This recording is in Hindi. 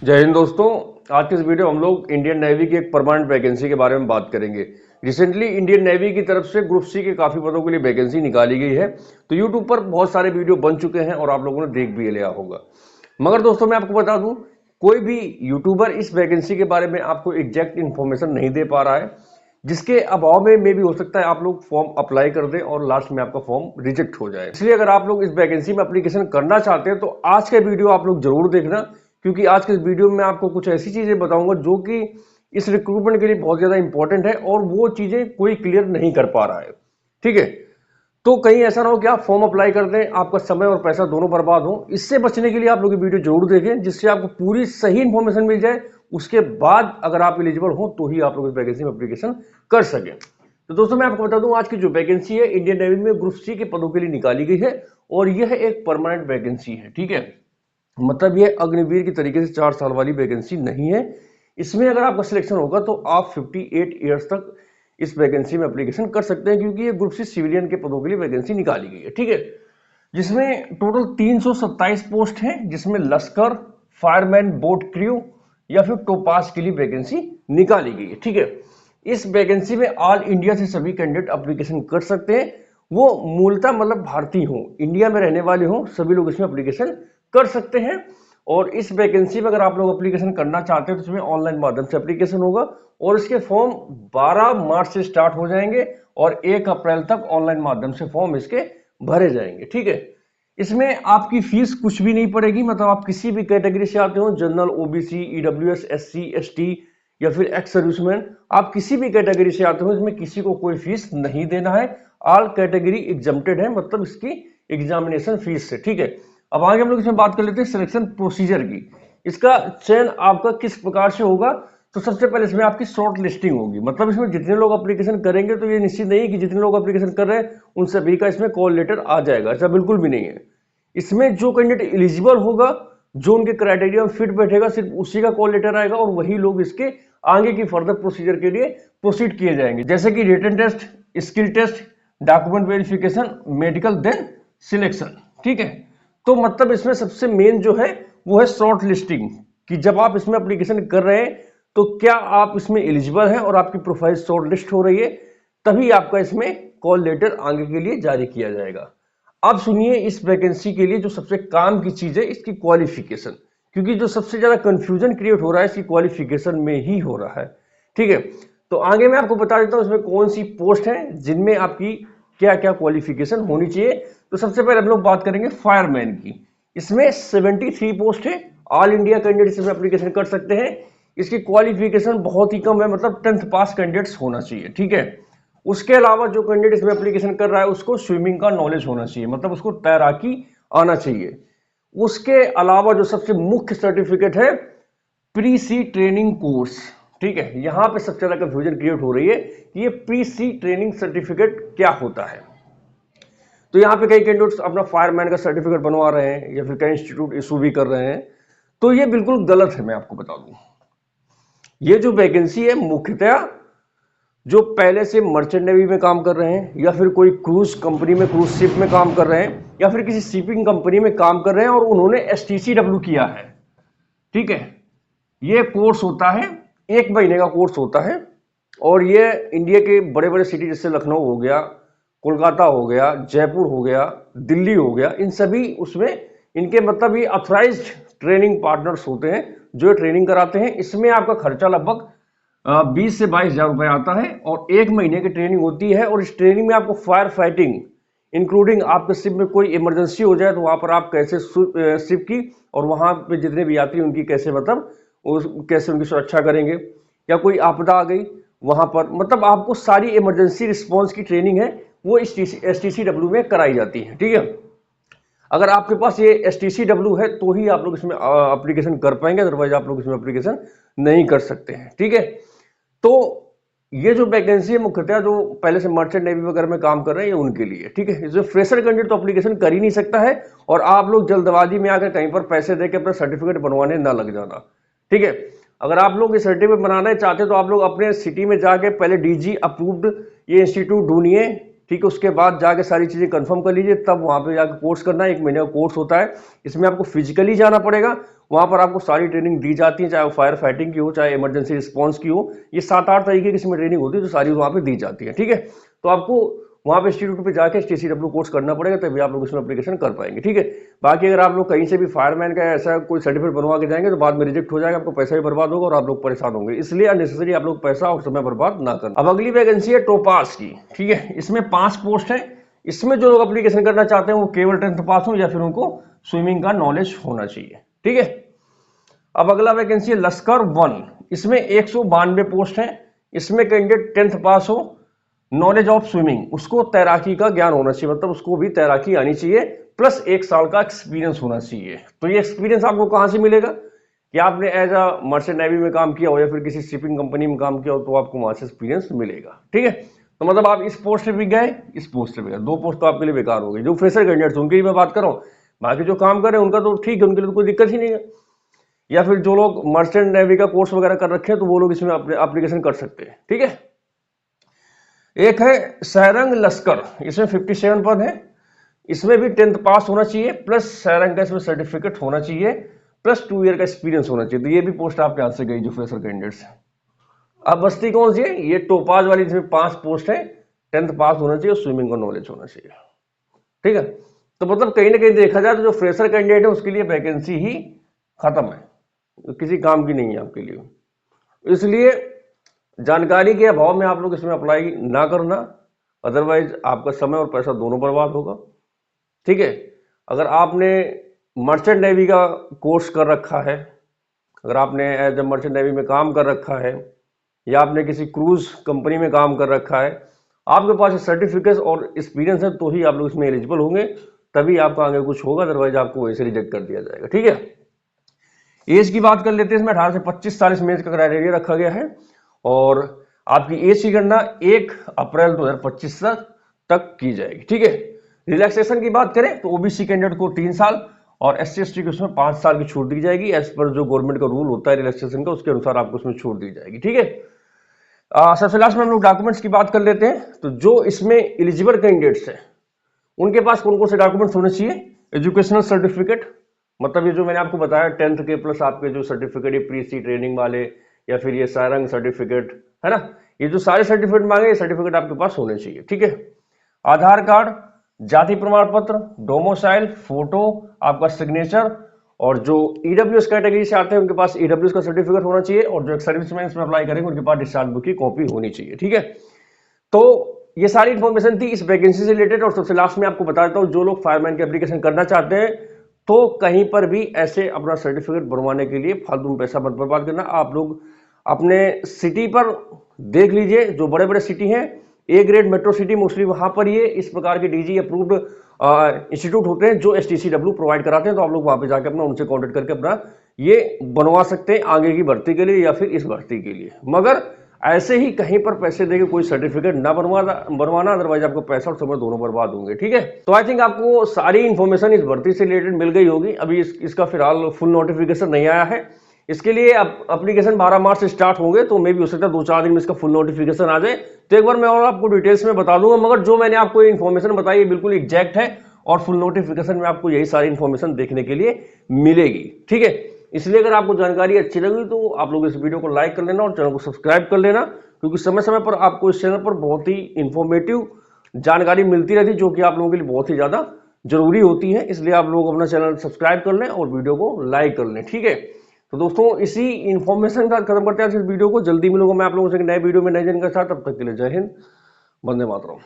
जय हिंद दोस्तों। आज के इस वीडियो हम लोग इंडियन नेवी की एक परमानेंट वैकेंसी के बारे में बात करेंगे। रिसेंटली इंडियन नेवी की तरफ से ग्रुप सी के काफी पदों के लिए वैकेंसी निकाली गई है। तो यूट्यूब पर बहुत सारे वीडियो बन चुके हैं और आप लोगों ने देख भी लिया होगा। मगर दोस्तों मैं आपको बता दूं, कोई भी यूट्यूबर इस वैकेंसी के बारे में आपको एग्जैक्ट इन्फॉर्मेशन नहीं दे पा रहा है, जिसके अभाव में मे भी हो सकता है आप लोग फॉर्म अप्लाई कर दें और लास्ट में आपका फॉर्म रिजेक्ट हो जाए। इसलिए अगर आप लोग इस वैकेंसी में एप्लीकेशन करना चाहते हैं तो आज का वीडियो आप लोग जरूर देखना, क्योंकि आज के इस वीडियो में आपको कुछ ऐसी चीजें बताऊंगा जो कि इस रिक्रूटमेंट के लिए बहुत ज्यादा इंपॉर्टेंट है और वो चीजें कोई क्लियर नहीं कर पा रहा है। ठीक है, तो कहीं ऐसा ना हो कि आप फॉर्म अप्लाई कर दें, आपका समय और पैसा दोनों बर्बाद हो। इससे बचने के लिए आप लोग ये वीडियो जरूर देखें, जिससे आपको पूरी सही इंफॉर्मेशन मिल जाए। उसके बाद अगर आप एलिजिबल हो तो ही आप लोग इस वैकेंसी में एप्लीकेशन कर सकें। तो दोस्तों मैं आपको बता दूं, आज की जो वैकेंसी है इंडियन नेवी में ग्रुप सी के पदों के लिए निकाली गई है और यह एक परमानेंट वैकेंसी है। ठीक है, मतलब ये अग्निवीर की तरीके से 4 साल वाली वैकेंसी नहीं है। इसमें अगर आपका सिलेक्शन होगा तो आप 58 ईयर्स तक इस वैकेंसी में एप्लीकेशन कर सकते हैं, क्योंकि ये ग्रुप सी सिविलियन के पदों के लिए वैकेंसी निकाली गई है। ठीक है, जिसमें टोटल 327 पोस्ट हैं, जिसमें लश्कर, फायरमैन, बोट क्रू या फिर टोपास के लिए वैकेंसी निकाली गई है। ठीक है, इस वैकेंसी में ऑल इंडिया से सभी कैंडिडेट एप्लीकेशन कर सकते हैं। वो मूलतः मतलब भारतीय हो, इंडिया में रहने वाले हो, सभी लोग इसमें एप्लीकेशन कर सकते हैं। और इस वैकेंसी में अगर आप लोग एप्लीकेशन करना चाहते हैं तो इसमें ऑनलाइन माध्यम से एप्लीकेशन होगा और इसके फॉर्म 12 मार्च से स्टार्ट हो जाएंगे और 1 अप्रैल तक ऑनलाइन माध्यम से फॉर्म इसके भरे जाएंगे। ठीक है, इसमें आपकी फीस कुछ भी नहीं पड़ेगी, मतलब आप किसी भी कैटेगरी से आते हो, general, OBC, EWS, SC, ST या फिर एक्स सर्विसमैन, आप किसी भी कैटेगरी से आते हो, इसमें किसी को कोई फीस नहीं देना है। ऑल कैटेगरी एग्जम्प्टेड है, मतलब इसकी एग्जामिनेशन फीस से। ठीक है, अब आगे हम लोग इसमें बात कर लेते हैं सिलेक्शन प्रोसीजर की। इसका चयन आपका किस प्रकार से होगा, तो सबसे पहले इसमें आपकी शॉर्ट लिस्टिंग होगी। मतलब इसमें जितने लोग एप्लीकेशन करेंगे तो ये निश्चित नहीं है कि जितने लोग एप्लीकेशन कर रहे हैं उन सभी का इसमें कॉल लेटर आ जाएगा, ऐसा बिल्कुल भी नहीं है। इसमें जो कैंडिडेट एलिजिबल होगा, जो उनके क्राइटेरिया में फिट बैठेगा, सिर्फ उसी का कॉल लेटर आएगा और वही लोग इसके आगे की फर्दर प्रोसीजर के लिए प्रोसीड किए जाएंगे, जैसे कि written test, skill test, document verification, medical, then selection. ठीक है, तो मतलब इसमें सबसे मेन जो है वो है शॉर्ट लिस्टिंग, कि जब आप इसमें एप्लीकेशन कर रहे हैं तो क्या आप इसमें एलिजिबल हैं और आपकी प्रोफाइल शॉर्ट लिस्ट हो रही है, तभी आपका इसमें कॉल लेटर आगे के लिए जारी किया जाएगा। अब सुनिए, इस वैकेंसी के लिए जो सबसे काम की चीज है इसकी क्वालिफिकेशन, क्योंकि जो सबसे ज्यादा कंफ्यूजन क्रिएट हो रहा है इसकी क्वालिफिकेशन में ही हो रहा है। ठीक है, तो आगे मैं आपको बता देता हूं इसमें कौन सी पोस्ट है जिनमें आपकी क्या क्या क्वालिफिकेशन होनी चाहिए। तो सबसे पहले हम लोग बात करेंगे फायरमैन की। इसमें 73 पोस्ट है, ऑल इंडिया कैंडिडेट इसमें एप्लीकेशन कर सकते हैं। इसकी क्वालिफिकेशन बहुत ही कम है, मतलब 10th पास कैंडिडेट्स होना चाहिए। ठीक है, उसके अलावा जो कैंडिडेट इसमें एप्लीकेशन कर रहा है उसको स्विमिंग का नॉलेज होना चाहिए, मतलब उसको तैराकी आना चाहिए। उसके अलावा जो सबसे मुख्य सर्टिफिकेट है प्री सी ट्रेनिंग कोर्स। ठीक है, यहां पे सबसे ज्यादा कंफ्यूजन क्रिएट हो रही है कि ये प्री सी ट्रेनिंग सर्टिफिकेट क्या होता है। तो यहाँ पे कई कैंडिडेट्स अपना फायरमैन का सर्टिफिकेट बनवा रहे हैं या फिर कई इंस्टीट्यूट इशू भी कर रहे हैं, तो ये बिल्कुल गलत है। मैं आपको बता दूं, ये जो वैकेंसी है मुख्यतः जो पहले से मर्चेंट नेवी में काम कर रहे हैं या फिर कोई क्रूज कंपनी में, क्रूज शिप में काम कर रहे हैं या फिर किसी शिपिंग कंपनी में काम कर रहे हैं और उन्होंने एसटीसीडब्ल्यू किया है। ठीक है, ये कोर्स होता है, 1 महीने का कोर्स होता है और ये इंडिया के बड़े बड़े सिटी जैसे लखनऊ हो गया, कोलकाता हो गया, जयपुर हो गया, दिल्ली हो गया, इन सभी उसमें इनके मतलब ये ऑथराइज्ड ट्रेनिंग पार्टनर्स होते हैं जो ट्रेनिंग कराते हैं। इसमें आपका खर्चा लगभग 20 से 22 हजार रुपए आता है और 1 महीने की ट्रेनिंग होती है। और इस ट्रेनिंग में आपको फायर फाइटिंग इंक्लूडिंग, आपके शिप में कोई इमरजेंसी हो जाए तो वहां पर आप कैसे शिप की और वहां पे जितने भी यात्री उनकी कैसे मतलब कैसे उनकी सुरक्षा करेंगे, या कोई आपदा आ गई वहां पर, मतलब आपको सारी इमरजेंसी रिस्पॉन्स की ट्रेनिंग है वो एसटीसीडब्ल्यू में कराई जाती है। ठीक है, अगर आपके पास ये एसटीसीडब्ल्यू है तो ही आप लोग इसमें एप्लीकेशन कर पाएंगे, अदरवाइज आप लोग इसमें एप्लीकेशन नहीं कर सकते हैं। ठीक है, तो ये जो वैकेंसी है मुख्यतः जो पहले से मर्चेंट नेवी वगैरह में काम कर रहे हैं ये उनके लिए। ठीक है, जो फ्रेशर कैंडिडेट तो एप्लीकेशन कर ही नहीं सकता है और आप लोग जल्दबाजी में आकर कहीं पर पैसे देकर अपना सर्टिफिकेट बनवाने ना लग जाना। ठीक है, अगर आप लोग ये सर्टिफिकेट बनाना चाहते हैं तो आप लोग अपने सिटी में जाके पहले डीजी अप्रूव्ड ये इंस्टीट्यूट ढूंढिए। ठीक है, उसके बाद जाके सारी चीज़ें कंफर्म कर लीजिए, तब वहाँ पे जाके कोर्स करना है। 1 महीने का कोर्स होता है, इसमें आपको फिजिकली जाना पड़ेगा। वहाँ पर आपको सारी ट्रेनिंग दी जाती है, चाहे वो फायर फाइटिंग की हो, चाहे इमरजेंसी रिस्पॉन्स की हो। ये 7-8 तरीके की इसमें ट्रेनिंग होती है, जो सारी वहाँ पे दी जाती है। ठीक है, तो आपको वहाँ पे इंस्टीट्यूट पे जाके TCW कोर्स करना पड़ेगा, तभी आप लोग इसमें एप्लीकेशन कर पाएंगे। ठीक है, बाकी अगर आप लोग कहीं से भी फायरमैन का ऐसा कोई सर्टिफिकेट बनवा के जाएंगे तो बाद में रिजेक्ट हो जाएगा, आपको पैसा भी बर्बाद होगा और आप लोग परेशान होंगे। इसलिए अननेसेसरी आप लोग पैसा और समय बर्बाद ना करें। अब अगली वैकेंसी है टोपास की। ठीक है, इसमें 5 पोस्ट है। इसमें जो लोग एप्लीकेशन करना चाहते हैं वो केवल 10th पास हो या फिर उनको स्विमिंग का नॉलेज होना चाहिए। ठीक है, अब अगला वैकेंसी है लश्कर 1। इसमें 192 पोस्ट है। इसमें कैंडिडेट 10th पास हो, नॉलेज ऑफ स्विमिंग, उसको तैराकी का ज्ञान होना चाहिए, मतलब उसको भी तैराकी आनी चाहिए, प्लस 1 साल का एक्सपीरियंस होना चाहिए। तो ये एक्सपीरियंस आपको कहां से मिलेगा कि आपने एज अ मर्चेंट नेवी में काम किया हो या फिर किसी शिपिंग कंपनी में काम किया हो, तो आपको वहां से एक्सपीरियंस मिलेगा। ठीक है, तो मतलब आप इस पोस्ट पे भी गए, इस पोस्ट पे भी गए, 2 पोस्ट तो आपके लिए बेकार हो गई। जो फ्रेशर कैंडिडेट्स उनकी ही मैं बात कर रहा हूँ, बाकी जो काम कर रहे हैं उनका तो ठीक है, उनके लिए तो कोई दिक्कत ही नहीं है। या फिर जो लोग मर्चेंट नेवी का कोर्स वगैरह कर रखे हैं तो वो लोग इसमें अपने एप्लीकेशन कर सकते हैं। ठीक है, एक है सैरंग लश्कर, इसमें 57 पद है। इसमें भी 10th पास होना चाहिए, प्लस सैरंग का इसमें सर्टिफिकेट होना चाहिए, प्लस 2 ईयर का एक्सपीरियंस होना चाहिए। तो ये भी पोस्ट आपके हाथ से गई जो फ्रेशर कैंडिडेट्स है। अब बस्ती कौन सी है? ये टोपाज वाली, जिसमें 5 पोस्ट है। 10th पास होना चाहिए और स्विमिंग का नॉलेज होना चाहिए। ठीक है, तो मतलब कहीं ना कहीं देखा जाए तो जो फ्रेशर कैंडिडेट है उसके लिए वैकेंसी ही खत्म है, किसी काम की नहीं है आपके लिए। इसलिए जानकारी के अभाव में आप लोग इसमें अप्लाई ना करना, अदरवाइज आपका समय और पैसा दोनों बर्बाद होगा। ठीक है, अगर आपने मर्चेंट नेवी का कोर्स कर रखा है, अगर आपने एज ए मर्चेंट नेवी में काम कर रखा है, या आपने किसी क्रूज कंपनी में काम कर रखा है, आपके पास सर्टिफिकेट और एक्सपीरियंस है, तो ही आप लोग इसमें एलिजिबल होंगे, तभी आपका आगे कुछ होगा, अदरवाइज आपको वैसे रिजेक्ट कर दिया जाएगा। ठीक है, एज की बात कर लेते हैं। इसमें 18 से 25 साल इसमें एज का क्राइटेरिया रखा गया है, और आपकी एज की गणना 1 अप्रैल 2025 तक की जाएगी। ठीक है, रिलैक्सेशन की बात करें तो ओबीसी कैंडिडेट को 3 साल और SC/ST को उसमें 5 साल की छूट दी जाएगी, एज पर जो गवर्नमेंट का रूल होता है रिलैक्सेशन का, उसके अनुसार आपको उसमें छूट दी जाएगी। ठीक है, सबसे लास्ट में हम लोग डॉक्यूमेंट्स की बात कर लेते हैं। तो जो इसमें एलिजिबल कैंडिडेट्स हैं उनके पास कौन कौन से डॉक्यूमेंट्स होने चाहिए? एजुकेशनल सर्टिफिकेट, मतलब ये जो मैंने आपको बताया 10th के प्लस आपके जो सर्टिफिकेट है प्री सी ट्रेनिंग वाले, या फिर ये सारंग सर्टिफिकेट है ना, ये जो सारे सर्टिफिकेट मांगे ये सर्टिफिकेट आपके पास होने चाहिए। ठीक है, आधार कार्ड, जाति प्रमाण पत्र, डोमोसाइल, फोटो, आपका सिग्नेचर, और जो ईडब्ल्यूएस कैटेगरी से आते हैं उनके पास ईडब्ल्यूएस का सर्टिफिकेट होना चाहिए, और जो सर्विसमैन इसमें अप्लाई करेंगे उनके पास डिस्चार्ज बुक की कॉपी होनी चाहिए। ठीक है, तो ये सारी इंफॉर्मेशन थी इस वैकेंसी से रिलेटेड। और सबसे लास्ट में आपको बता देता हूं, जो लोग फायरमैन की एप्लीकेशन करना चाहते हैं तो कहीं पर भी ऐसे अपना सर्टिफिकेट बनवाने के लिए फालतू में पैसा मत बर्बाद करना। आप लोग अपने सिटी पर देख लीजिए, जो बड़े बड़े सिटी हैं, A grade metro city mostly, वहां पर ये इस प्रकार के DG अप्रूव्ड इंस्टीट्यूट होते हैं जो STCW प्रोवाइड कराते हैं। तो आप लोग वहां पे जाके अपना उनसे कॉन्टेक्ट करके अपना ये बनवा सकते हैं आगे की भर्ती के लिए या फिर इस भर्ती के लिए। मगर ऐसे ही कहीं पर पैसे देके कोई सर्टिफिकेट ना बनवाना, अदरवाइज आपको पैसा और समय दोनों बर्बाद होंगे। ठीक है, तो आई थिंक आपको सारी इंफॉर्मेशन इस भर्ती से रिलेटेड मिल गई होगी। अभी इसका फिलहाल फुल नोटिफिकेशन नहीं आया है, इसके लिए एप्लीकेशन 12 मार्च से स्टार्ट होंगे, तो मे भी हो सकता है 2-4 दिन में इसका फुल नोटिफिकेशन आ जाए। तो एक बार मैं और आपको डिटेल्स में बता दूंगा, मगर जो मैंने आपको इन्फॉर्मेशन बताई है बिल्कुल एग्जैक्ट है, और फुल नोटिफिकेशन में आपको यही सारी इंफॉर्मेशन देखने के लिए मिलेगी। ठीक है, इसलिए अगर आपको जानकारी अच्छी लगी तो आप लोग इस वीडियो को लाइक कर लेना और चैनल को सब्सक्राइब कर लेना, क्योंकि समय समय पर आपको इस चैनल पर बहुत ही इंफॉर्मेटिव जानकारी मिलती रहती है, जो कि आप लोगों के लिए बहुत ही ज्यादा जरूरी होती है। इसलिए आप लोग अपना चैनल सब्सक्राइब कर लें और वीडियो को लाइक कर लें। ठीक है, तो दोस्तों इसी इंफॉर्मेशन का खत्म करते हैं आज इस वीडियो को। जल्दी मिलूंगा मैं आप लोगों से नए वीडियो में नए जानकारी के साथ, तब तक के लिए जय हिंद, वंदे मातरम।